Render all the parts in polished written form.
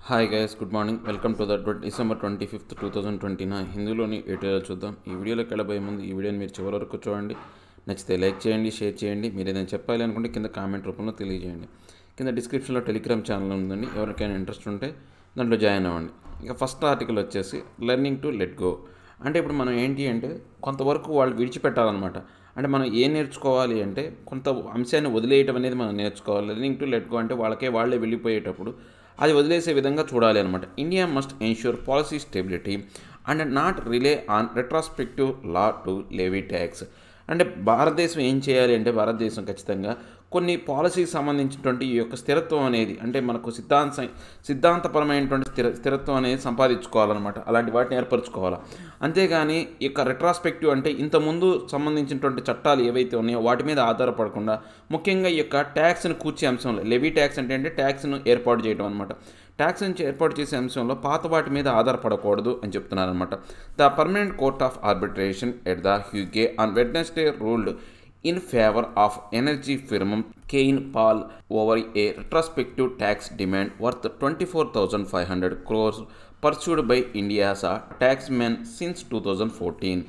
Hi guys, good morning. Welcome to the December 25th 2029 హిందీలోని ATR చూద్దాం. ఈ వీడియోలోకి వెళ్ళబోయే ముందు ఈ వీడియోని మీరు చివరి వరకు చూడండి. నచ్చితే లైక్ చేయండి, షేర్ చేయండి. మీరు ఏదైనా చెప్పాలి అనుకుంటే కింద కామెంట్ రూపంలో తెలియజేయండి. కింద డిస్క్రిప్షన్లో టెలిగ్రామ్ ఛానల్ ఉందండి, ఎవరికైనా ఇంట్రెస్ట్ ఉంటే దాంట్లో జాయిన్ అవ్వండి. ఇక ఫస్ట్ ఆర్టికల్ వచ్చేసి లెర్నింగ్ టు లెట్ గో. అంటే ఇప్పుడు మనం ఏంటి అంటే కొంతవరకు వాళ్ళు విడిచిపెట్టాలన్నమాట. అంటే మనం ఏం నేర్చుకోవాలి అంటే కొంత అంశాన్ని వదిలేయటం అనేది మనం నేర్చుకోవాలి. లెర్నింగ్ టు లెట్ గో అంటే వాళ్ళే వెళ్ళిపోయేటప్పుడు అది వదిలేసే విధంగా చూడాలి అనమాట. India must ensure policy stability and not relay on retrospective law to levy tax. అంటే భారతదేశం ఏం చేయాలి అంటే భారతదేశం ఖచ్చితంగా కొన్ని పాలసీకి సంబంధించినటువంటి ఈ యొక్క స్థిరత్వం అనేది అంటే మనకు సిద్ధాంతపరమైనటువంటి స్థిరత్వం అనేది సంపాదించుకోవాలన్నమాట. అలాంటి వాటిని ఏర్పరచుకోవాలి. అంతేగాని ఈ యొక్క రెట్రాస్పెక్టివ్ అంటే ఇంతకుముందు సంబంధించినటువంటి చట్టాలు ఏవైతే ఉన్నాయో వాటి మీద ఆధారపడకుండా ముఖ్యంగా ఈ యొక్క ట్యాక్స్ని కూర్చే అంశంలో లెవీ ట్యాక్స్ అంటే ట్యాక్స్ను ఏర్పాటు చేయడం అనమాట. ట్యాక్స్ నుంచి ఏర్పాటు చేసే అంశంలో పాత వాటి మీద ఆధారపడకూడదు అని చెప్తున్నారనమాట. The permanent court of arbitration at the Hague on Wednesday ruled in favor of energy firm Cain Paul over a retrospective tax demand worth 24,500 crores pursued by India's taxmen since 2014.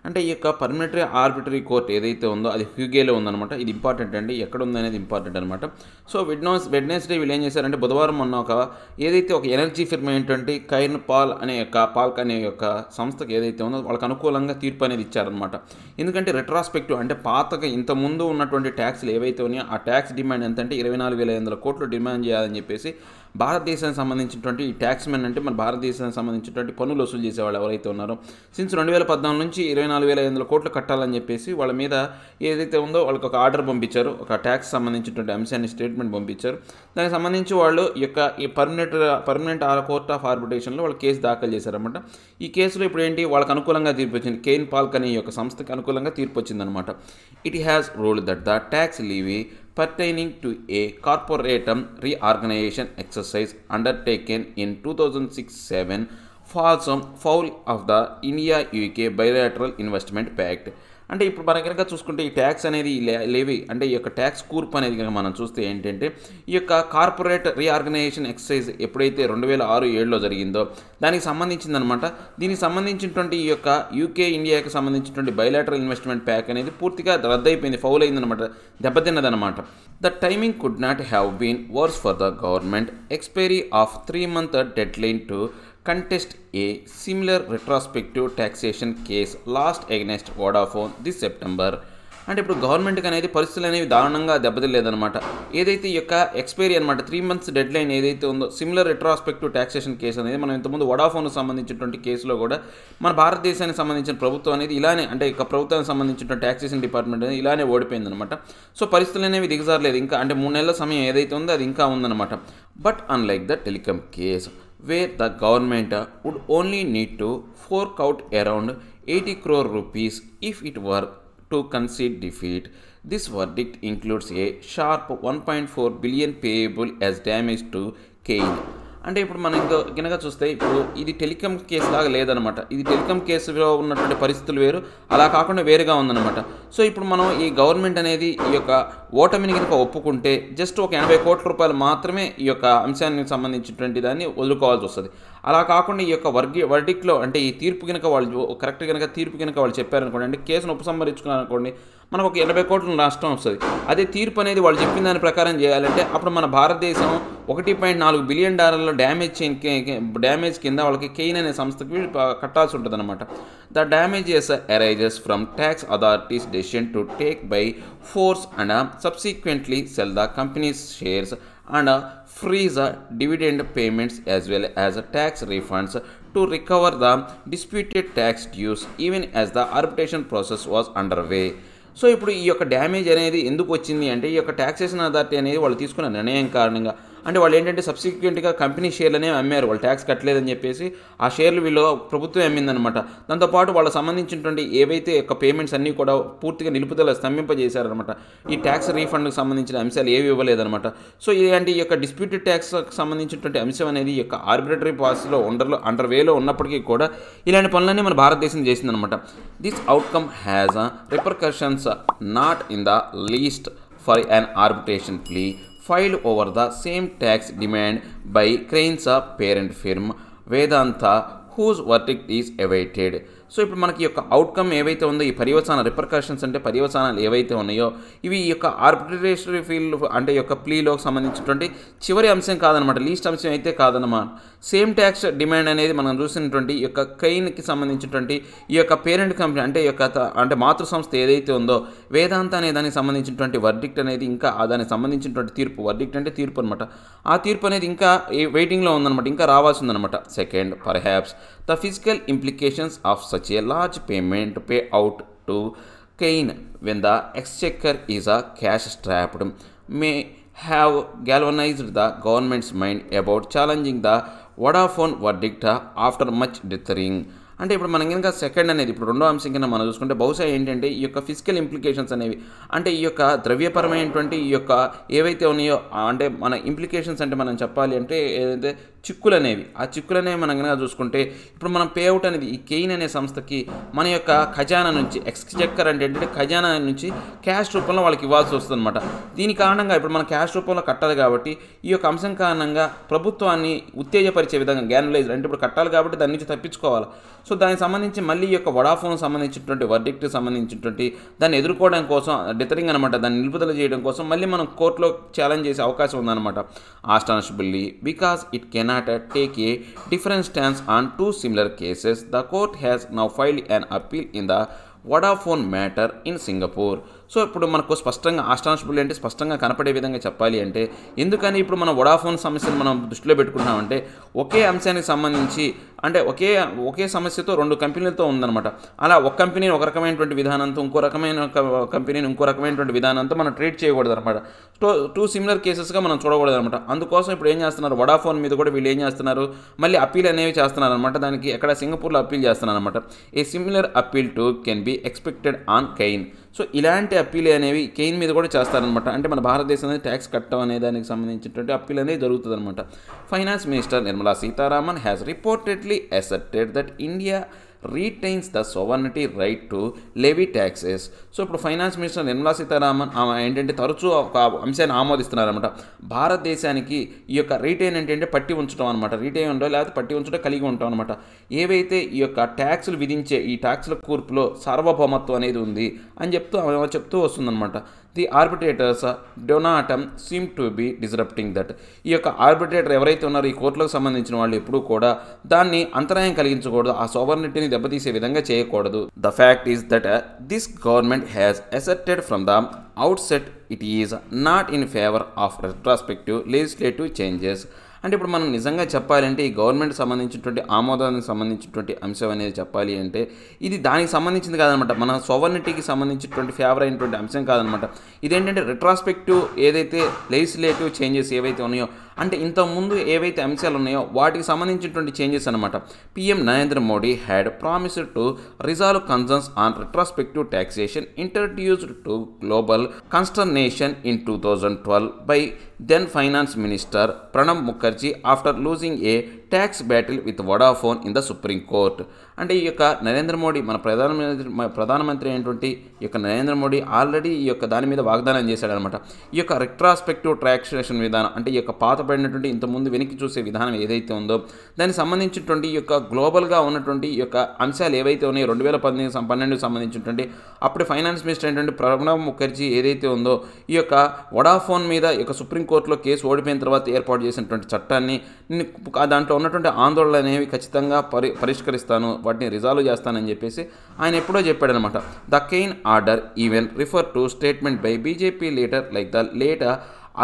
అంటే ఈ యొక్క పర్మనెంటరీ ఆర్బిటరీ కోర్ట్ ఏదైతే ఉందో అది హ్యూగేలో ఉందన్నమాట. ఇది important అండి, ఎక్కడ ఉందనేది ఇంపార్టెంట్ అనమాట. సో వెడ్నెస్డే వీళ్ళు ఏం చేశారంటే బుధవారం మొన్న ఏదైతే ఒక ఎనర్జీ ఫిర్మ్ ఏంటంటే కైన్ పాల్ అనే సంస్థకి ఏదైతే ఉందో వాళ్ళకి అనుకూలంగా తీర్పు అనేది ఇచ్చారనమాట. ఎందుకంటే రెట్రాస్పెక్టివ్ అంటే పాతగా ఇంతకుముందు ఉన్నటువంటి ట్యాక్స్లు ఏవైతే ఉన్నాయో ఆ ట్యాక్స్ డిమాండ్ ఎంత అంటే 24,500 కోట్లు డిమాండ్ చేయాలని చెప్పేసి భారతదేశానికి సంబంధించినటువంటి ఈ ట్యాక్స్ మెన్ అంటే మన భారతదేశానికి సంబంధించినటువంటి పన్నులు వసూలు చేసేవాళ్ళు ఎవరైతే ఉన్నారో సిన్స్ 2014 నుంచి 24,500 కోట్లు కట్టాలని చెప్పేసి వాళ్ళ మీద ఏదైతే ఉందో వాళ్ళకి ఒక ఆర్డర్ పంపించారు, ఒక ట్యాక్స్ సంబంధించినటువంటి అంశాన్ని స్టేట్మెంట్ పంపించారు. దానికి సంబంధించి వాళ్ళు ఈ పర్మనెంట్ కోర్ట్ ఆఫ్ ఆర్బిట్రేషన్లో వాళ్ళు కేసు దాఖలు చేశారన్నమాట. ఈ కేసులో ఇప్పుడు ఏంటి వాళ్ళకి అనుకూలంగా తీర్పు వచ్చింది. కెయిన్ పాల్క్ అనే యొక్క సంస్థకి అనుకూలంగా తీర్పు వచ్చిందనమాట. It has ruled that the tax levy pertaining to a corporate reorganization exercise undertaken in 2006-7 falls foul of the India-UK Bilateral Investment Pact. అంటే ఇప్పుడు మనం కనుక చూసుకుంటే ఈ ట్యాక్స్ అనేది లేవి అంటే ఈ యొక్క ట్యాక్స్ కూర్పు అనేది కనుక మనం చూస్తే ఏంటంటే ఈ యొక్క కార్పొరేట్ రీఆర్గనైజేషన్ ఎక్సర్సైజ్ ఎప్పుడైతే 2006-7లో జరిగిందో దానికి సంబంధించిందనమాట. దీనికి సంబంధించినటువంటి ఈ యొక్క యూకే ఇండియాకి సంబంధించినటువంటి బైలాటరల్ ఇన్వెస్ట్మెంట్ ప్యాక్ అనేది పూర్తిగా రద్దయిపోయింది, ఫౌల్ అయిందనమాట, దెబ్బతిన్నదనమాట. The timing could not have been worse for the government. Expiry of 3-month deadline to contest a similar retrospective taxation case lost against Vodafone this September. అంటే ఇప్పుడు గవర్నమెంట్కి అనేది పరిస్థితులు అనేవి దారుణంగా దెబ్బతిలేదనమాట. ఏదైతే ఈ యొక్క ఎక్స్పైరీ అనమాట 3 months డెడ్ లైన్ ఏదైతే ఉందో సిమిలర్ రెట్రాస్పెక్టివ్ టాక్సేషన్ కేసు అనేది మనం ఇంతకుముందు వడాఫోన్కి సంబంధించినటువంటి కేసులో కూడా మన భారతదేశానికి సంబంధించిన ప్రభుత్వం అనేది ఇలానే అంటే ఇక ప్రభుత్వానికి సంబంధించిన టాక్సేషన్ డిపార్ట్మెంట్ అనేది ఇలానే ఓడిపోయిందనమాట. సో పరిస్థితులు అనేవి దిగజారలేదు, ఇంకా అంటే 3 నెలల సమయం ఏదైతే ఉందో అది ఇంకా ఉందన్నమాట. But unlike the telecom case where the government would only need to fork out around 80 crore rupees if it were to concede defeat. This verdict includes a sharp 1.4 billion payable as damage to Cain. అంటే ఇప్పుడు మనం కనుక చూస్తే ఇప్పుడు ఇది telecom case లాగా లేదనమాట. ఇది టెలికామ్ కేసులో ఉన్నటువంటి పరిస్థితులు వేరు, అలా కాకుండా వేరుగా ఉందన్నమాట. సో ఇప్పుడు మనం ఈ గవర్నమెంట్ అనేది ఈ యొక్క ఓటమిని కనుక ఒప్పుకుంటే జస్ట్ ఒక 80 కోట్ల రూపాయలు మాత్రమే ఈ యొక్క అంశానికి సంబంధించినటువంటి దాన్ని వదులుకోవాల్సి వస్తుంది. అలా కాకుండా ఈ యొక్క వర్డిక్ట్లో అంటే ఈ తీర్పు కనుక వాళ్ళు కరెక్ట్ కనుక తీర్పు కనుక వాళ్ళు చెప్పారనుకోండి, అంటే కేసును ఉపసంహరించుకున్నారనుకోండి, మనకు ఒక 80 కోట్ల నష్టం వస్తుంది. అదే తీర్పు అనేది వాళ్ళు చెప్పిన దాని ప్రకారం చేయాలంటే అప్పుడు మన భారతదేశం $1.4 బిలియన్ డ్యామేజ్ కింద వాళ్ళకి కెయిన్ అనే సంస్థకి కట్టాల్సి ఉంటుంది అనమాట. The damages arises from tax authorities decision to take by force and subsequently cell the companies shares and freeze dividend payments as well as tax refunds to recover the disputed tax dues even as the arbitration process was underway. So ఇప్పుడు ఈ యొక్క damage అనేది ఎందుకు వచ్చింది అంటే ఈ యొక్క taxation authority అనేది వాళ్ళు తీసుకున్న నిర్ణయం కారణంగా అంటే వాళ్ళు ఏంటంటే సబ్సిక్వెంట్గా కంపెనీ షేర్లు అనేవి అమ్మారు, వాళ్ళు ట్యాక్స్ కట్టలేదని చెప్పేసి ఆ షేర్లు వీళ్ళు ప్రభుత్వం అమ్మిందనమాట. దాంతోపాటు వాళ్ళకి సంబంధించినటువంటి ఏవైతే యొక్క పేమెంట్స్ అన్నీ కూడా పూర్తిగా నిలుపుదల స్తంభింపజేశారనమాట. ఈ ట్యాక్స్ రీఫండ్కి సంబంధించిన అంశాలు ఏవి ఇవ్వలేదనమాట. సో ఇలాంటి ఈ యొక్క డిస్ప్యూటెడ్ ట్యాక్స్కి సంబంధించినటువంటి అంశం అనేది ఈ యొక్క ఆర్బిట్రరీ పాలసీలో అండర్ వేలో ఉన్నప్పటికీ కూడా ఇలాంటి పనులన్నీ మన భారతదేశం చేసిందనమాట. This outcome has repercussions not in the least for an arbitration plea filed over the same tax demand by Crane's parent firm Vedanta, whose verdict is awaited. So ఇప్పుడు మనకి యొక్క అవుట్కమ్ ఏవైతే ఉందో ఈ పర్యవసాన రిపర్కషన్స్ అంటే పర్యవసానాలు ఏవైతే ఉన్నాయో ఇవి ఈ యొక్క ఆర్బిట్రేటరీ ఫీల్డ్ అంటే యొక్క ప్లీలోకి సంబంధించినటువంటి చివరి అంశం కాదనమాట, లీస్ట్ అంశం అయితే కాదనమాట. సేమ్ ట్యాక్స్ డిమాండ్ అనేది మనం చూసినటువంటి ఈ యొక్క కైన్కి సంబంధించినటువంటి ఈ యొక్క పేరెంట్ కంపెనీ అంటే మాతృ సంస్థ ఏదైతే ఉందో వేదాంత అనే దానికి సంబంధించినటువంటి వర్డిక్ట్ అనేది ఇంకా దానికి సంబంధించినటువంటి తీర్పు, వర్డిక్ట్ అంటే తీర్పు అనమాట, ఆ తీర్పు అనేది ఇంకా వెయిటింగ్లో ఉందన్నమాట, ఇంకా రావాల్సి ఉందన్నమాట. Second, perhaps the physical implications of such a large payment pay out to Cain when the exchequer is a cash strapped may have galvanized the government's mind about challenging the Vodafone verdict after much dithering. అంటే ఇప్పుడు మనం కనుక second అనేది ఇప్పుడు రెండో అంశం కింద మనం చూసుకుంటే బహుశా ఏంటంటే ఈ యొక్క ఫిజికల్ ఇంప్లికేషన్స్ అనేవి అంటే ఈ యొక్క ద్రవ్యపరమైనటువంటి ఈ యొక్క ఏవైతే ఉన్నాయో అంటే మన ఇంప్లికేషన్స్ అంటే మనం చెప్పాలి అంటే ఏదైతే చిక్కులు అనేవి ఆ చిక్కులు అనేవి మనం కనుక చూసుకుంటే ఇప్పుడు మనం పే అవుట్ అనేది ఈ కెయిన్ అనే సంస్థకి మన యొక్క ఖజానా నుంచి ఎక్స్చెక్కర్ అంటే ఏంటంటే ఖజానా నుంచి క్యాష్ రూపంలో వాళ్ళకి ఇవ్వాల్సి వస్తుంది అనమాట. దీని కారణంగా ఇప్పుడు మనం క్యాష్ రూపంలో కట్టాలి కాబట్టి ఈ యొక్క అంశం కారణంగా ప్రభుత్వాన్ని ఉత్తేజపరిచే విధంగా గ్యానలైజ్ అంటే ఇప్పుడు కట్టాలి కాబట్టి దాని నుంచి తప్పించుకోవాలి. సో దానికి సంబంధించి మళ్ళీ ఈ యొక్క వడాఫోన్ సంబంధించినటువంటి వర్డిక్ట్కి సంబంధించినటువంటి దాన్ని ఎదుర్కోవడం కోసం డిథరింగ్ అనమాట, దాన్ని నిలుపుదల చేయడం కోసం మళ్ళీ మనం కోర్టులో ఛాలెంజ్ చేసే అవకాశం ఉందన్నమాట. Astonishingly because it cannot take a different stands on two similar cases the court has now filed an appeal in the Vodafone matter in Singapore. So ఇప్పుడు మనకు స్పష్టంగా ఆస్టానిషబుల్ అంటే స్పష్టంగా కనపడే విధంగా చెప్పాలి అంటే ఎందుకని ఇప్పుడు మనం వడాఫోన్ సమస్యను మనం దృష్టిలో పెట్టుకున్నామంటే ఒకే అంశానికి సంబంధించి అంటే ఒకే సమస్యతో రెండు కంపెనీలతో ఉందన్నమాట. అలా ఒక కంపెనీని ఒక రకమైనటువంటి విధానంతో ఇంకో రకమైన కంపెనీని ఇంకో రకమైనటువంటి విధానంతో మనం ట్రీట్ చేయకూడదు అనమాట. టూ సిమిలర్ కేసెస్గా మనం చూడకూడదు అనమాట. అందుకోసం ఇప్పుడు ఏం చేస్తున్నారు వడాఫోన్ మీద కూడా వీళ్ళు ఏం చేస్తున్నారు మళ్ళీ అప్పీల్ అనేవి చేస్తున్నారు అనమాట. దానికి ఎక్కడ సింగపూర్లో అప్పీల్ చేస్తున్నారు అనమాట. ఏ similar appeal to can be expected on Cain. So ఇలాంటి అప్పీల్ అనేవి కెయిన్ మీద కూడా చేస్తారనమాట. అంటే మన భారతదేశం అనేది ట్యాక్స్ కట్టడం అనే దానికి సంబంధించినటువంటి అప్పీల్ అనేది జరుగుతుంది అనమాట. Finance minister Nirmala Sitharaman has reportedly asserted that India retains the sovereignty right to levy taxes. So ఇప్పుడు ఫైనాన్స్ మినిస్టర్ నిర్మలా సీతారామన్ ఏంటంటే తరచూ ఒక అంశాన్ని ఆమోదిస్తున్నారనమాట. భారతదేశానికి ఈ యొక్క రీటైన్ ఏంటంటే పట్టి ఉంచడం అనమాట, రీటైన్ ఉండో లేకపోతే పట్టి ఉంచడం కలిగి ఉంటాం అనమాట. ఏవైతే ఈ యొక్క ట్యాక్సులు విధించే ఈ ట్యాక్సుల కూర్పులో సార్వభౌమత్వం అనేది ఉంది అని చెప్తూ వస్తుందన్నమాట. The arbitrators do not seem to be disrupting that. ఈ యొక్క ఆర్బిట్రేటర్ ఎవరైతే ఉన్నారో ఈ కోర్టులకు సంబంధించిన వాళ్ళు ఎప్పుడూ కూడా దాన్ని అంతరాయం కలిగించకూడదు, ఆ సోవర్నిటీని దెబ్బతీసే విధంగా చేయకూడదు. The fact is that this government has asserted from the outset it is not in favour of retrospective legislative changes. అంటే ఇప్పుడు మనం నిజంగా చెప్పాలంటే ఈ గవర్నమెంట్ సంబంధించినటువంటి ఆమోదానికి సంబంధించినటువంటి అంశం అనేది చెప్పాలి అంటే ఇది దానికి సంబంధించింది కాదనమాట, మన సోవర్నిటీకి సంబంధించినటువంటి ఫేవర్ అయినటువంటి అంశం కాదనమాట. ఇదేంటంటే రెట్రాస్పెక్టివ్ ఏదైతే లెజిస్లేటివ్ చేంజెస్ ఏవైతే ఉన్నాయో అంటే ఇంతకుముందు ఏవైతే అంశాలు ఉన్నాయో వాటికి సంబంధించినటువంటి చేంజెస్ అనమాట. PM Narendra Modi had promised to resolve concerns on retrospective taxation introduced to global consternation in 2012 by then finance minister Pranab Mukherjee after losing a tax battle with Vodafone in the supreme court. అంటే ఈ యొక్క నరేంద్ర మోడీ మన ప్రధానమంత్రి అయినటువంటి ఈ యొక్క నరేంద్ర మోడీ ఆల్రెడీ ఈ యొక్క దాని మీద వాగ్దానం చేశాడనమాట. ఈ యొక్క రెట్రాస్పెక్టివ్ ట్యాక్సేషన్ విధానం అంటే ఈ యొక్క పాతపడినటువంటి ఇంతకుముందు వెనక్కి చూసే విధానం ఏదైతే ఉందో దానికి సంబంధించినటువంటి ఈ యొక్క గ్లోబల్గా ఉన్నటువంటి ఈ యొక్క అంశాలు ఏవైతే ఉన్నాయో 2012 సంబంధించినటువంటి అప్పుడు ఫైనాన్స్ మినిస్టర్ అయినటువంటి ప్రణబ్ ముఖర్జీ ఏదైతే ఉందో ఈ యొక్క వడాఫోన్ మీద ఈ యొక్క సుప్రీంకోర్టులో కేసు ఓడిపోయిన తర్వాత ఏర్పాటు చేసినటువంటి చట్టాన్ని దాంట్లో ఉన్నటువంటి ఆందోళనలు అనేవి ఖచ్చితంగా పరిష్కరిస్తాను, వాటిని రిజాల్వ్ చేస్తానని చెప్పేసి ఆయన ఎప్పుడో చెప్పాడనమాట. The Cairn order even refer to statement by BJP leader like the late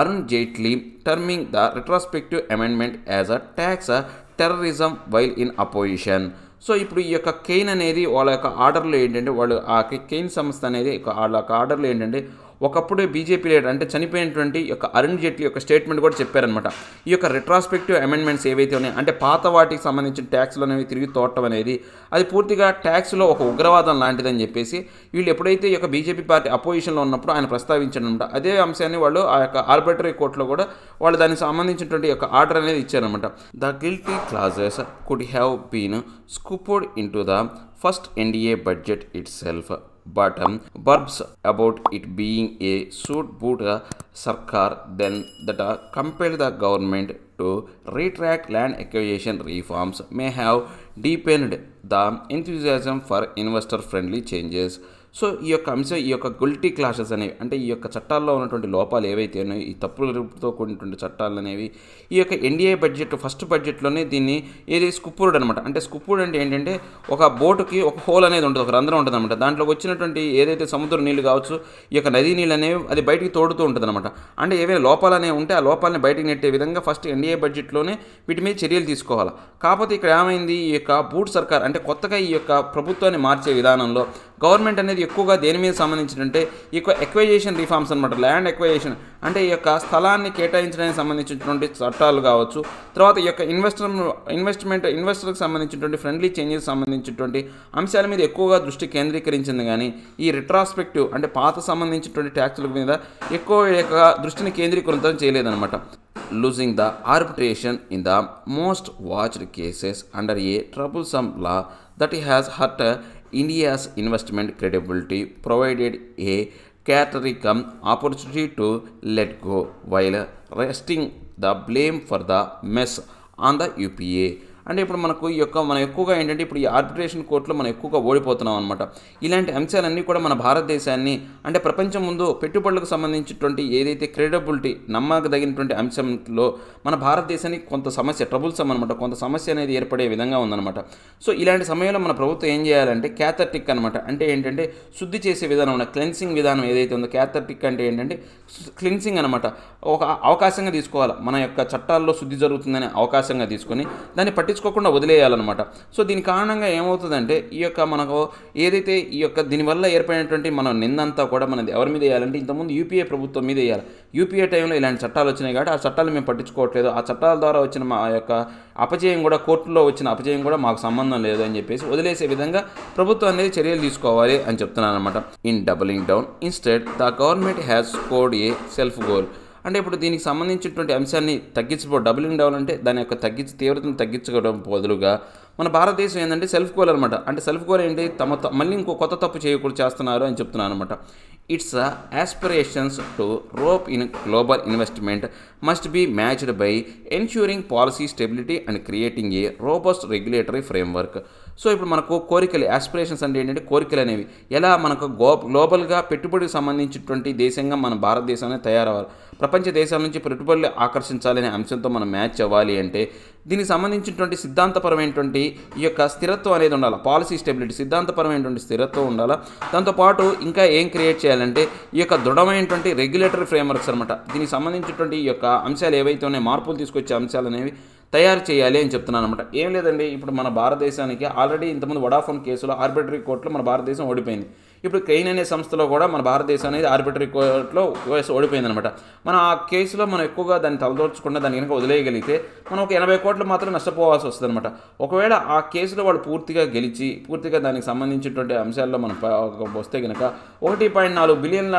Arun Jaitley terming the retrospective amendment as a tax terrorism while in opposition. So ఇప్పుడు ఈ యొక్క కెయిన్ అనేది వాళ్ళ యొక్క ఆర్డర్లో ఏంటంటే వాళ్ళు ఆ కెయిన్ సంస్థ అనేది వాళ్ళ యొక్క ఆర్డర్లో ఏంటంటే ఒకప్పుడు బీజేపీ లీడర్ అంటే చనిపోయినటువంటి యొక్క అరుణ్ జైట్లీ యొక్క స్టేట్మెంట్ కూడా చెప్పారనమాట. ఈ యొక్క రెట్రాస్పెక్టివ్ అమెండ్మెంట్స్ ఏవైతే ఉన్నాయో అంటే పాత వాటికి సంబంధించిన ట్యాక్స్లు అనేవి తిరిగి తోడటం అనేది అది పూర్తిగా ట్యాక్స్లో ఒక ఉగ్రవాదం లాంటిదని చెప్పేసి వీళ్ళు ఎప్పుడైతే ఈ యొక్క బీజేపీ పార్టీ అపోజిషన్లో ఉన్నప్పుడు ఆయన ప్రస్తావించారనమాట. అదే అంశాన్ని వాళ్ళు ఆ యొక్క ఆర్బిట్రరీ కోర్టులో కూడా వాళ్ళు దానికి సంబంధించినటువంటి యొక్క ఆర్డర్ అనేది ఇచ్చారనమాట. The guilty clauses could have been scooped in to the first NDA budget itself but verbs about it being a suit boot sarkar then that compelled the government to retract land acquisition reforms may have deepened the enthusiasm for investor friendly changes. So ఈ యొక్క అంశం ఈ యొక్క Gulte clashes అనేవి అంటే ఈ యొక్క చట్టాల్లో ఉన్నటువంటి లోపాలు ఏవైతే ఉన్నాయో ఈ తప్పులతో కూడినటువంటి చట్టాలు అనేవి ఈ యొక్క ఎన్డీఏ బడ్జెట్ ఫస్ట్ బడ్జెట్లోనే దీన్ని ఏది స్కుప్పుడ్ అనమాట. అంటే స్కుప్పుడ్ అంటే ఏంటంటే ఒక బోటుకి ఒక హోల్ అనేది ఉంటుంది, ఒక రంధ్రం ఉంటుంది అనమాట. దాంట్లోకి వచ్చినటువంటి ఏదైతే సముద్ర నీళ్ళు కావచ్చు ఈ యొక్క నదీ నీళ్ళు అనేవి అది బయటికి తోడుతూ ఉంటుంది అనమాట. అంటే ఏవైనా లోపాలు అనేవి ఉంటే ఆ లోపాలని బయటికి నెట్టే విధంగా ఫస్ట్ ఎన్డీఏ బడ్జెట్లోనే వీటి మీద చర్యలు తీసుకోవాలి. కాకపోతే ఇక్కడ ఏమైంది ఈ యొక్క బూట్ సర్కార్ అంటే కొత్తగా ఈ యొక్క ప్రభుత్వాన్ని మార్చే విధానంలో గవర్నమెంట్ అనేది ఎక్కువగా దేని మీద సంబంధించిందంటే ఈ యొక్క ఎక్వైజేషన్ రిఫార్మ్స్ అనమాట. ల్యాండ్ ఎక్వైజేషన్ అంటే ఈ యొక్క స్థలాన్ని కేటాయించడానికి సంబంధించినటువంటి చట్టాలు కావచ్చు, తర్వాత ఈ యొక్క ఇన్వెస్టర్కి సంబంధించినటువంటి ఫ్రెండ్లీ చేంజెస్ సంబంధించినటువంటి అంశాల మీద ఎక్కువగా దృష్టి కేంద్రీకరించింది. కానీ ఈ రిట్రాస్పెక్టివ్ అంటే పాత సంబంధించినటువంటి ట్యాక్సుల మీద ఎక్కువ యొక్క దృష్టిని కేంద్రీకృతం చేయలేదన్నమాట. Losing the arbitration in the most watched cases under a troublesome law that has hurt India's investment credibility, provided a catering opportunity to let go while resting the blame for the mess on the UPA. అంటే ఇప్పుడు మనకు ఈ యొక్క మనం ఎక్కువగా ఏంటంటే ఇప్పుడు ఈ ఆర్బిట్రేషన్ కోర్టులో మనం ఎక్కువగా ఓడిపోతున్నాం అనమాట. ఇలాంటి అంశాలన్నీ కూడా మన భారతదేశాన్ని అంటే ప్రపంచం ముందు పెట్టుబడులకు సంబంధించినటువంటి ఏదైతే క్రెడిబిలిటీ నమ్మకదగినటువంటి అంశంలో మన భారతదేశానికి కొంత సమస్య ట్రబుల్సమ్ అనమాట, కొంత సమస్య అనేది ఏర్పడే విధంగా ఉందన్నమాట. సో ఇలాంటి సమయంలో మన ప్రభుత్వం ఏం చేయాలంటే క్యాథర్టిక్ అనమాట. అంటే ఏంటంటే శుద్ధి చేసే విధానం ఉన్న క్లెన్సింగ్ విధానం ఏదైతే ఉందో క్యాథర్టిక్ అంటే ఏంటంటే క్లెన్సింగ్ అనమాట. ఒక అవకాశంగా తీసుకోవాలి, మన యొక్క చట్టాల్లో శుద్ధి జరుగుతుందనే అవకాశంగా తీసుకొని దాన్ని పట్టించుకోకుండా వదిలేయాలన్నమాట. సో దీని కారణంగా ఏమవుతుందంటే ఈ యొక్క మనకు ఏదైతే ఈ యొక్క దీనివల్ల ఏర్పడినటువంటి మన నిందంతా కూడా మనది ఎవరి మీద వేయాలంటే ఇంతకుముందు యూపీఏ ప్రభుత్వం మీద వేయాలి. యూపీఏ టైంలో ఇలాంటి చట్టాలు వచ్చినాయి కాబట్టి ఆ చట్టాలు మేము పట్టించుకోవట్లేదు, ఆ చట్టాల ద్వారా వచ్చిన మా యొక్క అపజయం కూడా కోర్టులో వచ్చిన అపజయం కూడా మాకు సంబంధం లేదు అని చెప్పేసి వదిలేసే విధంగా ప్రభుత్వం అనేది చర్యలు తీసుకోవాలి అని చెప్తున్నాను అనమాట. In doubling down instead the government has scored a self goal. అంటే ఇప్పుడు దీనికి సంబంధించినటువంటి అంశాన్ని డబులింగ్ డౌన్ అంటే దాని యొక్క తీవ్రతను తగ్గించుకోవడం బదులుగా మన భారతదేశం ఏంటంటే సెల్ఫ్ గోల్ అనమాట. అంటే సెల్ఫ్ గోల్ ఏంటి మళ్ళీ ఇంకో కొత్త తప్పు చేయకూడదు చేస్తున్నారు అని చెప్తున్నాను అనమాట. It's aspirations to rope in global investment must be matched by ensuring policy stability and creating a robust regulatory framework. So ఇప్పుడు మనకు కోరికలు ఆస్పిరేషన్స్ అంటే ఏంటంటే కోరికలు అనేవి ఎలా మనకు గ్లోబల్గా పెట్టుబడికి సంబంధించినటువంటి దేశంగా మన భారతదేశాన్ని తయారవ్వాలి, ప్రపంచ దేశాల నుంచి పెట్టుబడులు ఆకర్షించాలనే అంశంతో మనం మ్యాచ్ అవ్వాలి అంటే దీనికి సంబంధించినటువంటి సిద్ధాంతపరమైనటువంటి ఈ యొక్క స్థిరత్వం అనేది ఉండాలి. పాలసీ స్టెబిలిటీ సిద్ధాంతపరమైనటువంటి స్థిరత్వం ఉండాలి. దాంతోపాటు ఇంకా ఏం క్రియేట్ చేయాలంటే ఈ యొక్క దృఢమైనటువంటి రెగ్యులేటరీ ఫ్రేమ్వర్క్స్ అనమాట. దీనికి సంబంధించినటువంటి ఈ యొక్క అంశాలు ఏవైతే ఉన్నాయో మార్పులు తీసుకొచ్చే అంశాలు అనేవి తయారు చేయాలి అని చెప్తున్నాను అనమాట. ఏం లేదండి, ఇప్పుడు మన భారతదేశానికి ఆల్రెడీ ఇంతకుముందు వడాఫోన్ కేసులో ఆర్బిటరీ కోర్టులో మన భారతదేశం ఓడిపోయింది. ఇప్పుడు క్రెయిన్ అనే సంస్థలో కూడా మన భారతదేశం అనేది ఆర్బిటరీ కోర్టులో ఓడిపోయిందనమాట. మనం ఆ కేసులో మనం ఎక్కువగా దాన్ని తలదోర్చకుండా దాన్ని కనుక వదిలేయగలిగితే మనం ఒక 80 కోట్లు మాత్రం నష్టపోవాల్సి వస్తుంది అనమాట. ఒకవేళ ఆ కేసులో వాళ్ళు పూర్తిగా గెలిచి పూర్తిగా దానికి సంబంధించినటువంటి అంశాల్లో మనం వస్తే కనుక $1.4 బిలియన్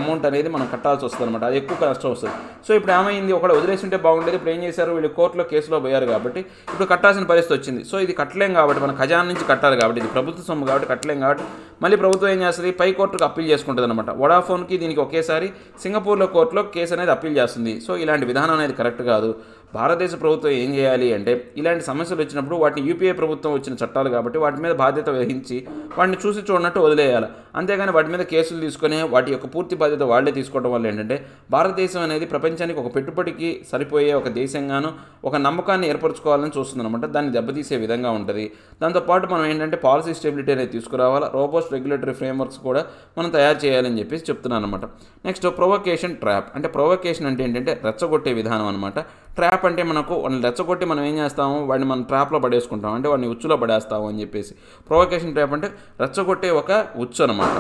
అమౌంట్ అనేది మనం కట్టాల్సి వస్తుంది అనమాట. అది ఎక్కువ నష్టం వస్తుంది. సో ఇప్పుడు ఏమైంది, ఒకటి వదిలేసి ఉంటే బాగుండేది. ఇప్పుడు ఏం చేశారు, వీళ్ళు కోర్టులో కేసులో పోయారు కాబట్టి ఇప్పుడు కట్టాల్సిన పరిస్థితి వచ్చింది. సో ఇది కట్టలేం కాబట్టి మన ఖజానా నుంచి కట్టాలి కాబట్టి ఇది ప్రభుత్వ సొమ్ము కాబట్టి కట్టలేం కాబట్టి మళ్ళీ ప్రభుత్వం ఏం చేస్తుంది, పై కోర్టుకు అప్పీల్ చేసుకుంటుంది అనమాట. వడాఫోన్కి దీనికి ఒకేసారి సింగపూర్లో కోర్టులో కేసు అనేది అప్పీల్ చేస్తుంది. సో ఇలాంటి విధానం అనేది కరెక్ట్ కాదు. భారతదేశ ప్రభుత్వం ఏం చేయాలి అంటే ఇలాంటి సమస్యలు వచ్చినప్పుడు వాటిని యూపీఏ ప్రభుత్వం వచ్చిన చట్టాలు కాబట్టి వాటి మీద బాధ్యత వహించి వాటిని చూసి చూడనట్టు వదిలేయాలి. అంతేగాని వాటి మీద కేసులు తీసుకొని వాటి యొక్క పూర్తి బాధ్యత వాళ్లే తీసుకోవడం వల్ల ఏంటంటే భారతదేశం అనేది ప్రపంచానికి ఒక పెట్టుబడికి సరిపోయే ఒక దేశంగాను ఒక నమ్మకాన్ని ఏర్పరచుకోవాలని చూస్తుందన్నమాట. దాన్ని దెబ్బతీసే విధంగా ఉంటుంది. దాంతోపాటు మనం ఏంటంటే పాలసీ స్టెబిలిటీ అనేది తీసుకురావాలా, రోబోస్ట్ రెగ్యులేటరీ ఫ్రేమ్వర్క్స్ కూడా మనం తయారు చేయాలని చెప్పేసి చెప్తున్నాను అనమాట. Next provocation trap. అంటే ప్రొవొకేషన్ అంటే ఏంటంటే రెచ్చగొట్టే విధానం అనమాట. ట్రాప్ అంటే మనకు వాడిని రెచ్చగొట్టి మనం ఏం చేస్తాము, వాడిని మనం ట్రాప్లో పడేసుకుంటాం, అంటే వాడిని ఉచ్చులో పడేస్తాము అని చెప్పేసి. ప్రొవొకేషన్ ట్రాప్ అంటే రెచ్చగొట్టే ఒక ఉచ్చు అనమాట.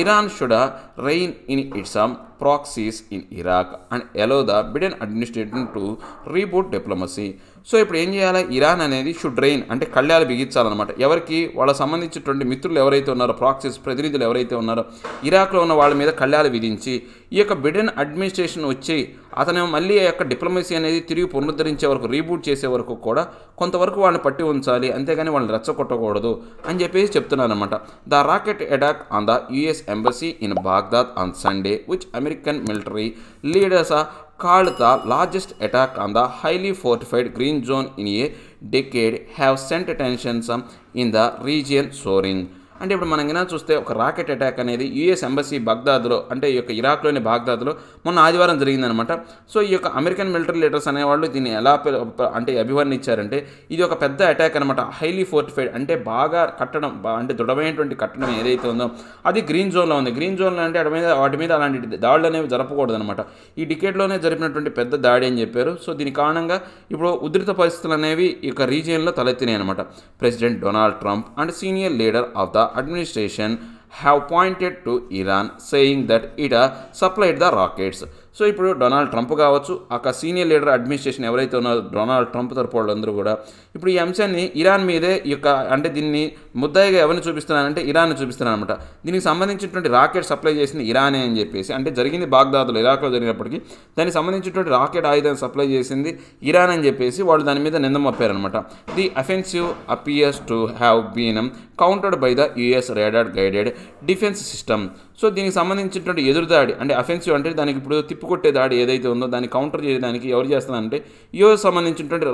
Iran should rein in its proxies in Iraq and allow the Biden administration to reboot diplomacy. So ఇప్పుడు ఏం చేయాలి, ఇరాన్ అనేది షుడ్ రెయిన్ అంటే కళ్యాలు బిగించాలన్నమాట. ఎవరికి, వాళ్ళ సంబంధించినటువంటి మిత్రులు ఎవరైతే ఉన్నారో, ప్రాక్సీస్ ప్రతినిధులు ఎవరైతే ఉన్నారో ఇరాక్లో ఉన్న వాళ్ళ మీద కళ్యాలు విధించి ఈ యొక్క బిడెన్ అడ్మినిస్ట్రేషన్ వచ్చి అతను మళ్ళీ ఆ యొక్క డిప్లొమసీ అనేది తిరిగి పునరుద్ధరించే వరకు, రీబూట్ చేసే వరకు కూడా కొంతవరకు వాళ్ళని పట్టి ఉంచాలి, అంతేగాని వాళ్ళని రెచ్చగొట్టకూడదు అని చెప్పేసి చెప్తున్నారన్నమాట. The rocket attack on the US embassy in Baghdad on Sunday which American military leaders called the largest attack on the highly fortified green zone in a decade have sent tensions in the region soaring. అంటే ఇప్పుడు మనం కనుక చూస్తే ఒక rocket attack అనేది US embassy బాగ్దాద్లో, అంటే ఈ యొక్క ఇరాక్లోని బాగ్దాద్లో మొన్న ఆదివారం జరిగిందనమాట. సో ఈ యొక్క అమెరికన్ మిలిటరీ లీడర్స్ అనేవాళ్ళు దీన్ని ఎలా అంటే అభివర్ణించారంటే ఇది ఒక పెద్ద అటాక్ అనమాట. హైలీ ఫోర్టిఫైడ్ అంటే బాగా కట్టడం, అంటే దృఢమైనటువంటి కట్టడం ఏదైతే ఉందో అది గ్రీన్ జోన్లో ఉంది. గ్రీన్ జోన్లో అంటే వాటి మీద అలాంటి దాడులు అనేవి జరపకూడదు అనమాట. ఈ డికేడ్లోనే జరిపినటువంటి పెద్ద దాడి అని చెప్పారు. సో దీని కారణంగా ఇప్పుడు ఉధృత పరిస్థితులు అనేవి ఈ యొక్క రీజియన్లో తలెత్తినాయి అనమాట. President Donald Trump and senior leader of the administration have pointed to Iran saying that it supplied the rockets. So ఇప్పుడు డొనాల్డ్ ట్రంప్ కావచ్చు, ఆ సీనియర్ లీడర్ అడ్మినిస్ట్రేషన్ ఎవరైతే ఉన్నారో డొనాల్డ్ ట్రంప్ తరపు వాళ్ళందరూ కూడా ఇప్పుడు ఈ అంశాన్ని ఇరాన్ మీదే ఈ యొక్క అంటే దీన్ని ముద్దాయిగా ఎవరిని చూపిస్తున్నారంటే ఇరాన్ని చూపిస్తున్నారనమాట. దీనికి సంబంధించినటువంటి రాకెట్ సప్లై చేసింది ఇరానే అని చెప్పేసి, అంటే జరిగింది బాగ్దాద్లో ఇరాక్లో జరిగినప్పటికీ దానికి సంబంధించినటువంటి రాకెట్ ఆయుధాన్ని సప్లై చేసింది ఇరాన్ అని చెప్పేసి వాళ్ళు దాని మీద నింద మోపారనమాట. The offensive appears to have been countered by the US radar guided defence system. So దీనికి సంబంధించినటువంటి ఎదురుదాడి అంటే అఫెన్సివ్ అంటే దానికి ఇప్పుడు తిప్పుకొట్టే దాడి ఏదైతే ఉందో దాన్ని కౌంటర్ చేయడానికి ఎవరు చేస్తున్నారంటే యుఎస్ సంబంధించినటువంటి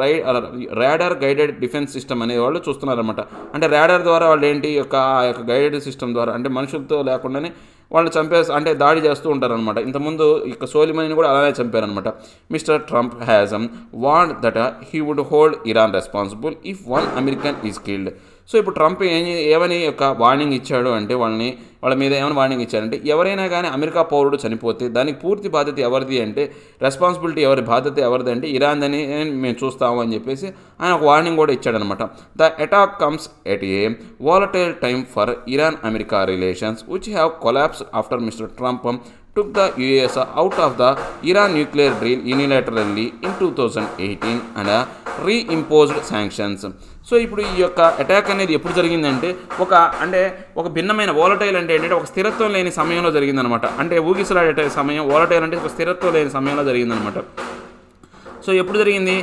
రాడార్ గైడెడ్ డిఫెన్స్ సిస్టమ్ అనే వాళ్ళు చూస్తున్నారన్నమాట. అంటే రాడార్ ద్వారా వాళ్ళు ఏంటి ఆ యొక్క గైడెడ్ సిస్టమ్ ద్వారా అంటే మనుషులతో లేకుండానే వాళ్ళు అంటే దాడి చేస్తూ ఉంటారనమాట. ఇంతకుముందు ఇక సోలిమనీని కూడా అలానే చంపారనమాట. Mr Trump has warned that he would hold Iran responsible if one American is killed. So ఇప్పుడు ట్రంప్ ఏమని ఒక వార్నింగ్ ఇచ్చాడు అంటే వాళ్ళ మీద ఏమైనా వార్నింగ్ ఇచ్చారంటే ఎవరైనా కానీ అమెరికా పౌరుడు చనిపోతే దానికి పూర్తి బాధ్యత ఎవరిది అంటే రెస్పాన్సిబిలిటీ బాధ్యత ఎవరిది అంటే ఇరాన్ అని మేము చూస్తాము అని చెప్పేసి ఆయన ఒక వార్నింగ్ కూడా ఇచ్చాడనమాట. The attack comes at a volatile time for Iran America relations which have collapsed after Mr Trump took the US out of the Iran nuclear deal unilaterally in 2018 and reimposed sanctions. So ఇప్పుడు ఈ యొక్క attack అనేది ఎప్పుడు జరిగిందంటే ఒక భిన్నమైన volatile అంటే ఏంటంటే ఒక స్థిరత్వం లేని సమయంలో జరిగిందనమాట. అంటే ఊగిసలాడే సమయం, వాలటైల్ అంటే ఒక స్థిరత్వం లేని సమయంలో జరిగిందనమాట. సో ఎప్పుడు జరిగింది,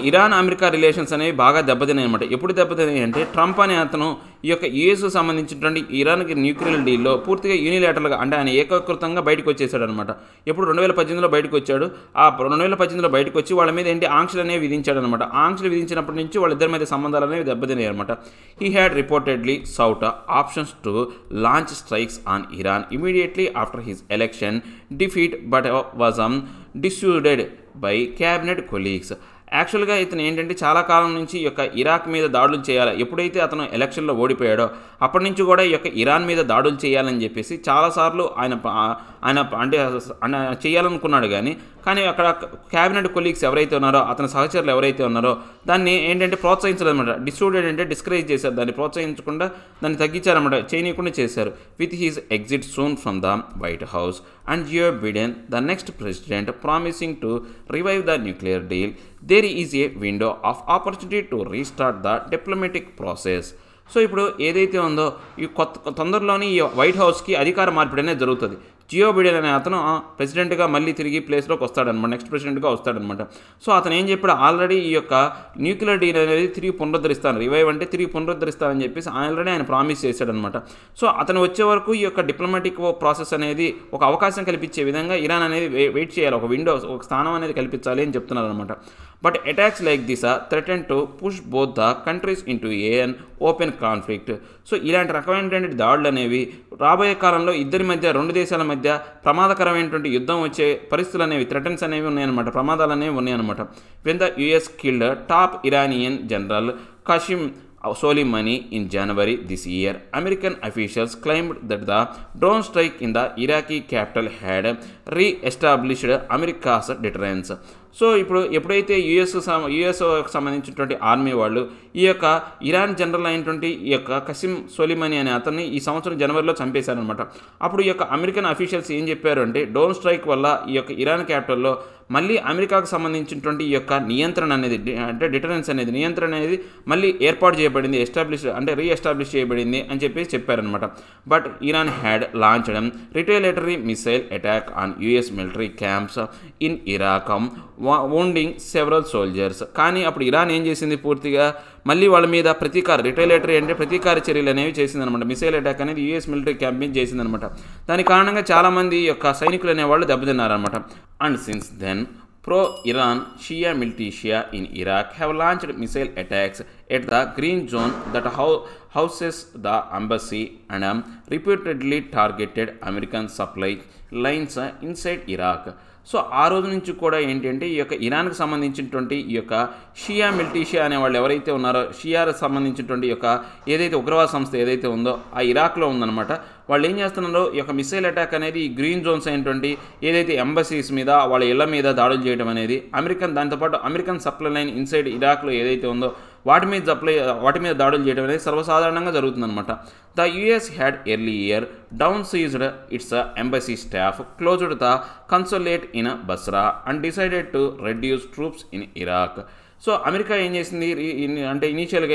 ఇరాన్ అమెరికా రిలేషన్స్ అనేవి బాగా దెబ్బతిన్నాయి అనమాట. ఎప్పుడు దెబ్బతిన్నాయి అంటే ట్రంప్ అనే అతను ఈ యొక్క యుఎస్కు సంబంధించినటువంటి ఇరాన్కి న్యూక్లియర్ డీల్లో పూర్తిగా యూనిలేటరల్గా అంటే ఆయన ఏకీకృతంగా బయటకు వచ్చేసాడు అనమాట. ఎప్పుడు 2018లో బయటకు వచ్చాడు. ఆ 2018లో బయటకు వచ్చి వాళ్ళ మీద ఏంటి ఆంక్షలు అనేవి విధించాడు అనమాట. ఆంక్షలు విధించినప్పటి నుంచి వాళ్ళిద్దరి మీద సంబంధాలు అనేవి దెబ్బతిన్నాయి అనమాట. He had reportedly sought options to launch strikes on Iran immediately after his election defeat but was dissuaded by cabinet colleagues. యాక్చువల్గా ఇతను ఏంటంటే చాలా కాలం నుంచి ఈ యొక్క ఇరాక్ మీద దాడులు చేయాలి, ఎప్పుడైతే అతను ఎలక్షన్లో ఓడిపోయాడో అప్పటి నుంచి కూడా ఈ యొక్క ఇరాన్ మీద దాడులు చేయాలని చెప్పేసి చాలాసార్లు ఆయన చేయాలనుకున్నాడు. కానీ అక్కడ క్యాబినెట్ కొలీగ్స్ ఎవరైతే ఉన్నారో అతని సహచరులు ఎవరైతే ఉన్నారో దాన్ని ఏంటంటే ప్రోత్సహించలేదన్నమాట. డిస్ట్యూడెడ్ అంటే డిస్కరేజ్ చేశారు, దాన్ని ప్రోత్సహించకుండా దాన్ని తగ్గించారన్నమాట, చేయనీయకుండా చేశారు. With his exit soon from the White House and Joe Biden the next president promising to revive the nuclear deal there is a window of opportunity to restart the diplomatic process. So ఇప్పుడు ఏదైతే ఉందో ఈ తొందరలోని ఈ white హౌస్కి అధికార మార్పిడి అనేది జరుగుతుంది. జియో బిడెన్ అనే అతను ప్రెసిడెంట్గా మళ్ళీ తిరిగి ప్లేస్లోకి వస్తాడనమాట, నెక్స్ట్ ప్రెసిడెంట్గా వస్తాడనమాట. సో అతను ఏం చెప్పాడు, ఆల్రెడీ ఈ యొక్క న్యూక్లియర్ డీల్ అనేది తిరిగి పునరుద్ధరిస్తాను, రివైవ్ అంటే తిరిగి పునరుద్ధరిస్తానని చెప్పేసి ఆల్రెడీ ఆయన ప్రామిస్ చేశాడనమాట. సో అతను వచ్చే వరకు ఈ యొక్క డిప్లొమాటిక్ ప్రాసెస్ అనేది ఒక అవకాశం కల్పించే విధంగా ఇరాన్ అనేది వెయిట్ చేయాలి, ఒక విండో, ఒక స్థానం అనేది కల్పించాలి అని చెప్తున్నారు అనమాట. But attacks like this threaten to push both the countries into an open conflict. So ఇలాంటి రకమైనటువంటి దాడులు అనేవి రాబోయే కాలంలో ఇద్దరి మధ్య, రెండు దేశాల మధ్య ప్రమాదకరమైనటువంటి యుద్ధం వచ్చే పరిస్థితులు అనేవి, థ్రెటన్స్ అనేవి ఉన్నాయన్నమాట, ప్రమాదాలు అనేవి ఉన్నాయన్నమాట. When the US killed top Iranian general Qasim Soleimani in January this year, American officials claimed that the drone strike in the Iraqi capital had re-established America's deterrence. So ఇప్పుడు ఎప్పుడైతే యుఎస్కి సంబంధించినటువంటి ఆర్మీ వాళ్ళు ఈ యొక్క ఇరాన్ జనరల్ అయినటువంటి ఈ యొక్క కసిం సొలిమనీ అనే అతన్ని ఈ సంవత్సరం జనవరిలో చంపేశారనమాట. అప్పుడు ఈ యొక్క అమెరికన్ అఫీషియల్స్ ఏం చెప్పారు అంటే డ్రోన్ స్ట్రైక్ వల్ల ఈ యొక్క ఇరాన్ క్యాపిటల్లో మళ్ళీ అమెరికాకు సంబంధించినటువంటి ఈ యొక్క నియంత్రణ అనేది అంటే డిటరెన్స్ అనేది నియంత్రణ అనేది మళ్ళీ ఏర్పాటు చేయబడింది, రీఎస్టాబ్లిష్ చేయబడింది అని చెప్పారనమాట. But Iran had launched retaliatory missile attack on US military camps in Iraq wounding several soldiers. కానీ అప్పుడు ఇరాన్ ఏం చేసింది, పూర్తిగా మళ్ళీ వాళ్ళ మీద రిటాలియేటరీ అంటే ప్రతీకార చర్యలు అనేవి చేసిందనమాట. మిసైల్ అటాక్ అనేది యూఎస్ మిలిటరీ క్యాంపెయిన్ చేసిందనమాట. దాని కారణంగా చాలామంది యొక్క సైనికులు అనేవాళ్ళు దెబ్బతిన్నారనమాట. And since then pro-Iran Shia militia in Iraq have launched missile attacks at the green zone that houses the embassy and repeatedly targeted American supply lines inside Iraq. So ఆ రోజు నుంచి కూడా ఏంటంటే ఈ యొక్క ఇరాన్కి సంబంధించినటువంటి ఈ యొక్క షియా మిలిటిషియా అనే వాళ్ళు ఎవరైతే ఉన్నారో షియాకి సంబంధించినటువంటి యొక్క ఏదైతే ఉగ్రవాద సంస్థ ఏదైతే ఉందో ఆ ఇరాక్లో ఉందన్నమాట. వాళ్ళు ఏం చేస్తున్నారో ఈ యొక్క మిసైల్ అటాక్ అనేది ఈ గ్రీన్ జోన్స్ అయినటువంటి ఏదైతే ఎంబసీస్ మీద వాళ్ళ ఇళ్ల మీద దాడులు చేయడం అనేది దాంతోపాటు అమెరికన్ సప్లై లైన్ ఇన్సైడ్ ఇరాక్లో ఏదైతే ఉందో వాటి మీద దాడులు చేయడం అనేది సర్వసాధారణంగా జరుగుతుందన్నమాట. The US had earlier down seized it's embassy staff, closed the consulate in Basra and decided to reduce troops in Iraq. So America ఏం చేసింది అంటే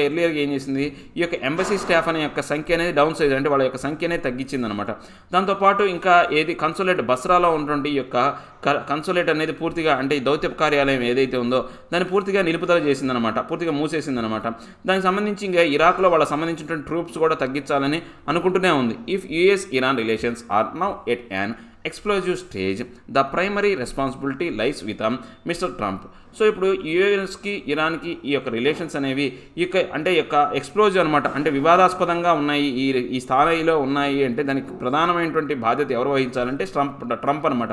ఎర్లియర్గా ఏం చేసింది, ఈ యొక్క ఎంబసీ స్టాఫ్ అనే యొక్క సంఖ్య అనేది డౌన్ సైజ్ అంటే వాళ్ళ యొక్క సంఖ్య అనేది తగ్గించింది అనమాట. దాంతోపాటు ఇంకా కన్సులేట్ బస్రాలో ఉన్నటువంటి ఈ యొక్క కన్సులేట్ అనేది పూర్తిగా అంటే ఈ దౌత్య కార్యాలయం ఏదైతే ఉందో దాన్ని పూర్తిగా నిలుపుదల చేసిందనమాట, పూర్తిగా మూసేసిందనమాట. దానికి సంబంధించి ఇంకా ఇరాక్లో వాళ్ళకి సంబంధించినటువంటి ట్రూప్స్ కూడా తగ్గించాలని అనుకుంటూనే ఉంది. If US Iran relations are now at an explosive stage, the primary responsibility lies with mister Trump. So ఇప్పుడు యుఎస్కి ఇరాన్కి ఈ యొక్క రిలేషన్స్ అనేవి ఈ యొక్క ఎక్స్ప్లోజివ్ అనమాట, అంటే వివాదాస్పదంగా ఉన్నాయి, ఈ స్థాయిలో ఉన్నాయి అంటే దానికి ప్రధానమైనటువంటి బాధ్యత ఎవరు వహించాలంటే ట్రంప్ అనమాట.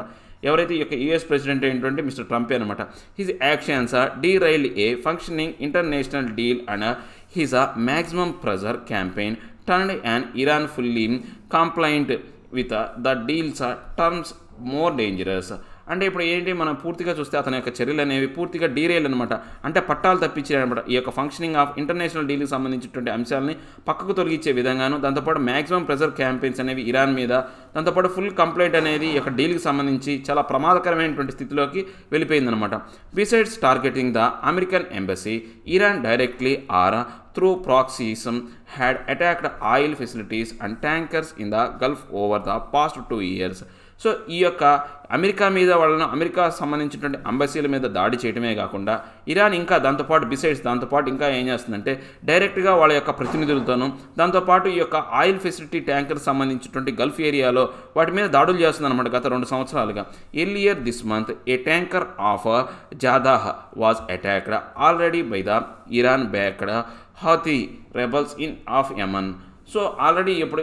ఎవరైతే ఈ యొక్క యుఎస్ ప్రెసిడెంట్ అయినటువంటి మిస్టర్ ట్రంపే అనమాట. His actions derailed A functioning international deal and his maximum pressure campaign turned and Iran fully complaint with the deals terms more dangerous. అంటే ఇప్పుడు ఏంటి మనం పూర్తిగా చూస్తే అతని యొక్క చర్యలు అనేవి పూర్తిగా డీరైల్ అనమాట, అంటే పట్టాలు తప్పించారనమాట. ఈ యొక్క ఫంక్షనింగ్ ఆఫ్ ఇంటర్నేషనల్ డీల్కి సంబంధించినటువంటి అంశాలని పక్కకు తొలగించే విధంగాను, దాంతోపాటు మ్యాక్సిమం ప్రెజర్ క్యాంపెయిన్స్ అనేవి ఇరాన్ మీద, దాంతోపాటు ఫుల్ కంప్లైంట్ అనేది ఈ యొక్క డీల్కి సంబంధించి చాలా ప్రమాదకరమైనటువంటి స్థితిలోకి వెళ్ళిపోయిందనమాట. Besides targeting the American embassy, Iran directly or through proxies had attacked oil facilities and tankers in the Gulf over the past 2 years. So ఈ యొక్క అమెరికా సంబంధించినటువంటి అంబసీల మీద దాడి చేయడమే కాకుండా ఇరాన్ ఇంకా దాంతోపాటు ఇంకా ఏం చేస్తుందంటే డైరెక్ట్గా వాళ్ళ యొక్క ప్రతినిధులతోనూ, దాంతోపాటు ఈ యొక్క ఆయిల్ ఫెసిలిటీ ట్యాంకర్ సంబంధించినటువంటి గల్ఫ్ ఏరియాలో వాటి మీద దాడులు చేస్తుందన్నమాట గత 2 సంవత్సరాలుగా. Earlier this month a tanker of Jeddah was attacked already by the Iran backed Houthi rebels of Yemen. So already ఇప్పుడు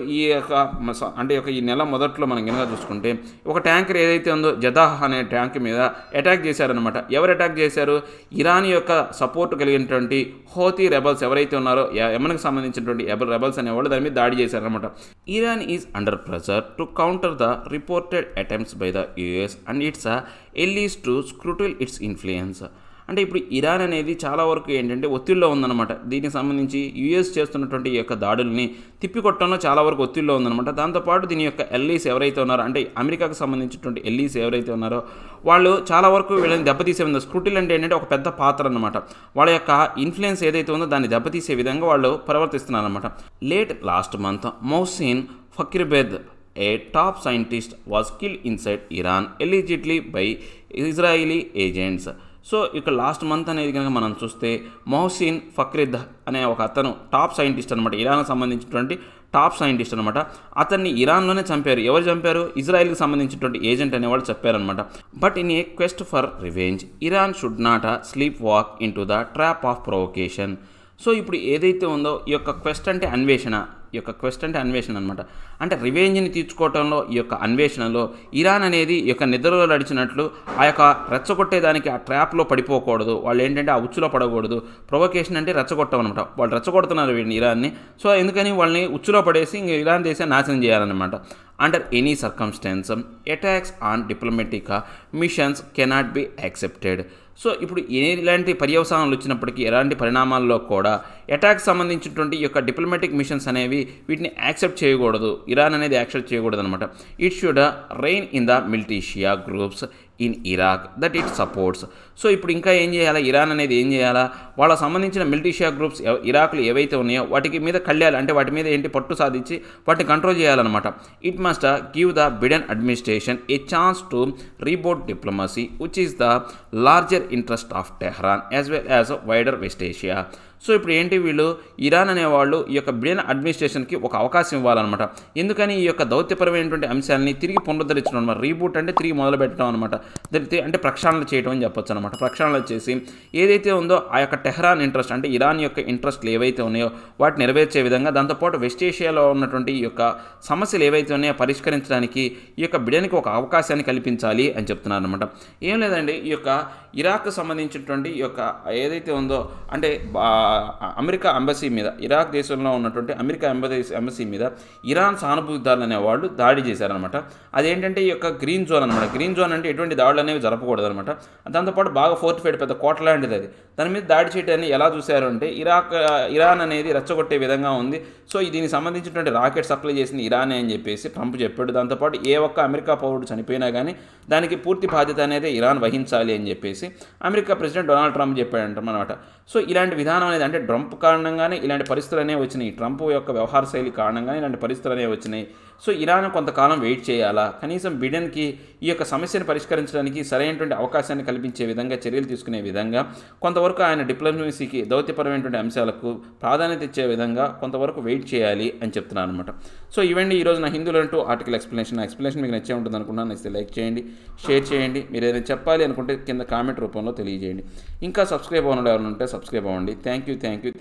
ఈ నెల మొదట్లో మనం కనుక చూసుకుంటే ఒక ట్యాంకర్ ఏదైతే ఉందో జదాహ్ అనే ట్యాంక్ మీద అటాక్ చేశారనమాట. ఎవరు అటాక్ చేశారు? ఇరాన్ యొక్క సపోర్ట్ కలిగినటువంటి హౌతీ రెబల్స్ ఎవరైతే ఉన్నారో యమన్కి సంబంధించినటువంటి రెబల్స్ అనేవాళ్ళు దాని మీద దాడి చేశారనమాట. Iran is under pressure to counter the reported attempts by the US and its allies to scuttle its influence. అంటే ఇప్పుడు ఇరాన్ అనేది చాలా వరకు ఏంటంటే ఒత్తిడిలో ఉందన్నమాట. దీనికి సంబంధించి యుఎస్ చేస్తున్నటువంటి ఈ యొక్క దాడుల్ని తిప్పికొట్టడంలో చాలా వరకు ఒత్తిడిలో ఉందన్నమాట. దాంతోపాటు దీని యొక్క ఎల్లీస్ ఎవరైతే ఉన్నారో అంటే అమెరికాకు సంబంధించినటువంటి ఎల్లీస్ ఎవరైతే ఉన్నారో వాళ్ళు చాలా వరకు వీళ్ళని దెబ్బతీసే విధంగా, స్క్రూటిల్ అంటే ఏంటంటే ఒక పెద్ద పాత్ర అన్నమాట, వాళ్ళ యొక్క ఇన్ఫ్లుయెన్స్ ఏదైతే ఉందో దాన్ని దెబ్బతీసే విధంగా వాళ్ళు ప్రవర్తిస్తున్నారన్నమాట. Late last month Mohsen Fakhrizadeh, a top scientist, was killed inside Iran allegedly by Israeli agents. So ఇక లాస్ట్ మంత్ అనేది కనుక మనం చూస్తే మొహసిన్ ఫకీర్జాద్ అనే ఒక అతను టాప్ సైంటిస్ట్ అనమాట, ఇరాన్కి సంబంధించినటువంటి టాప్ సైంటిస్ట్ అనమాట. అతన్ని ఇరాన్లోనే చంపారు. ఎవరు చంపారు? ఇజ్రాయెల్కి సంబంధించినటువంటి ఏజెంట్ అనేవాళ్ళు చెప్పారనమాట. But in a quest for revenge Iran should not sleep walk in to the trap of provocation. So ఇప్పుడు ఏదైతే ఉందో ఈ యొక్క క్వెస్ట్ అంటే అన్వేషణ అనమాట. అంటే రివెంజ్ని తీర్చుకోవటంలో ఈ యొక్క అన్వేషణలో ఇరాన్ అనేది ఈ యొక్క నిద్రలో నడిచినట్లు ఆ యొక్క రెచ్చగొట్టేదానికి ఆ ట్రాప్లో పడిపోకూడదు, వాళ్ళు ఏంటంటే ఆ ఉచ్చులో పడకూడదు. ప్రొవొకేషన్ అంటే రెచ్చగొట్టం అనమాట. వాళ్ళు రెచ్చగొడుతున్నారు వీడిని ఇరాన్ని. సో ఎందుకని వాళ్ళని ఉచ్చులో పడేసి ఇంక ఇరాన్ దేశాన్ని నాశనం చేయాలన్నమాట. Under any circumstance, attacks on diplomatic missions cannot be accepted. So ఇప్పుడు ఎలాంటి పర్యవసానాలు వచ్చినప్పటికీ ఎలాంటి పరిణామాల్లో కూడా అటాక్ సంబంధించినటువంటి ఈ యొక్క డిప్లొమాటిక్ మిషన్స్ అనేవి వీటిని యాక్సెప్ట్ చేయకూడదు, ఇరాన్ అనేది యాక్సెప్ట్ చేయకూడదు అనమాట. It should rein in the militia groups in Iraq that it supports. So ఇప్పుడు ఇంకా ఏం చేయాలా, ఇరాన్ అనేది ఏం చేయాలా, వాళ్ళకి సంబంధించిన మిలిటీషియా గ్రూప్స్ ఇరాక్లు ఏవైతే ఉన్నాయో వాటికి మీద కళ్యాలు అంటే వాటి మీద ఏంటి పట్టు సాధించి వాటిని కంట్రోల్ చేయాలన్నమాట. It must give the Biden administration a chance to reboot diplomacy which is the larger interest of Tehran as well as wider West Asia. So ఇప్పుడు ఏంటి, వీళ్ళు ఇరాన్ అనేవాళ్ళు ఈ యొక్క బిడెన్ అడ్మినిస్ట్రేషన్కి ఒక అవకాశం ఇవ్వాలన్నమాట. ఎందుకని ఈ యొక్క దౌత్యపరమైనటువంటి అంశాలని తిరిగి పునరుద్ధరించడం అనమాట. రీబూట్ అంటే తిరిగి మొదలు పెట్టడం అనమాట, అంటే ప్రక్షాళన చేయడం అని చెప్పొచ్చు అనమాట. ప్రక్షాళన చేసి ఏదైతే ఉందో ఆ యొక్క టెహ్రాన్ ఇంట్రెస్ట్ అంటే ఇరాన్ యొక్క ఇంట్రెస్ట్లు ఏవైతే ఉన్నాయో వాటిని నెరవేర్చే విధంగా, దాంతోపాటు వెస్ట్ ఏషియాలో ఉన్నటువంటి ఈ యొక్క సమస్యలు ఏవైతే ఉన్నాయో పరిష్కరించడానికి ఈ యొక్క బిడెన్కి ఒక అవకాశాన్ని కల్పించాలి అని చెప్తున్నారు అనమాట. ఏం లేదండి, ఈ యొక్క ఇరాక్ సంబంధించినటువంటి ఈ యొక్క ఏదైతే ఉందో అంటే అమెరికా ఎంబసీ మీద, ఇరాక్ దేశంలో ఉన్నటువంటి అమెరికా ఎంబసీ మీద ఇరాన్ సానుభూతిదారులు అనేవాళ్ళు దాడి చేశారనమాట. అదేంటంటే ఈ యొక్క గ్రీన్ జోన్ అనమాట. గ్రీన్ జోన్ అంటే ఎటువంటి దాడులు అనేవి జరపకూడదు అనమాట. దాంతోపాటు బాగా ఫోర్టిఫైడ్ పెద్ద కోట లాంటిది అది. దాని మీద దాడి చేయడాన్ని ఎలా చూశారు అంటే ఇరాన్ అనేది రెచ్చగొట్టే విధంగా ఉంది. సో దీనికి సంబంధించినటువంటి రాకెట్ సప్లై చేసింది ఇరానే అని చెప్పేసి ట్రంప్ చెప్పాడు. దాంతోపాటు ఏ ఒక్క అమెరికా పౌరుడు చనిపోయినా కానీ దానికి పూర్తి బాధ్యత అనేది ఇరాన్ వహించాలి అని చెప్పేసి అమెరికా ప్రెసిడెంట్ డొనాల్డ్ ట్రంప్ చెప్పాడంటన్నమాట. సో ఇలాంటి విధానం అనేది అంటే ట్రంప్ కారణంగానే ఇలాంటి పరిస్థితులు అనేవి వచ్చినాయి. ట్రంప్ యొక్క వ్యవహార శైలి కారణంగానే ఇలాంటి పరిస్థితులు అనేవి వచ్చినాయి. సో ఇరాన్ కొంతకాలం వెయిట్ చేయాలా, కనీసం బిడెన్కి ఈ యొక్క సమస్యను పరిష్కరించడానికి సరైనటువంటి అవకాశాన్ని కల్పించే విధంగా చర్యలు తీసుకునే విధంగా కొంతవరకు ఆయన డిప్లొమసీకి దౌత్యపరమైనటువంటి అంశాలకు ప్రాధాన్యత ఇచ్చే విధంగా కొంతవరకు వెయిట్ చేయాలి అని చెప్తున్నాను అనమాట. సో ఇవండి ఈరోజు నా హిందూలో అంటూ ఆర్టికల్ ఎక్స్ప్లెనేషన్. నా ఎక్స్ప్లెనేషన్ మీకు నచ్చే ఉంటుంది అనుకున్నాను. నచ్చితే లైక్ చేయండి, షేర్ చేయండి. మీరు ఏదైనా చెప్పాలి అనుకుంటే కింద కామెంట్ రూపంలో తెలియజేయండి. ఇంకా సబ్స్క్రైబ్ అవ్వడం ఎవరైనా ఉంటే సబ్స్క్రైబ్ అవ్వండి. Thank you.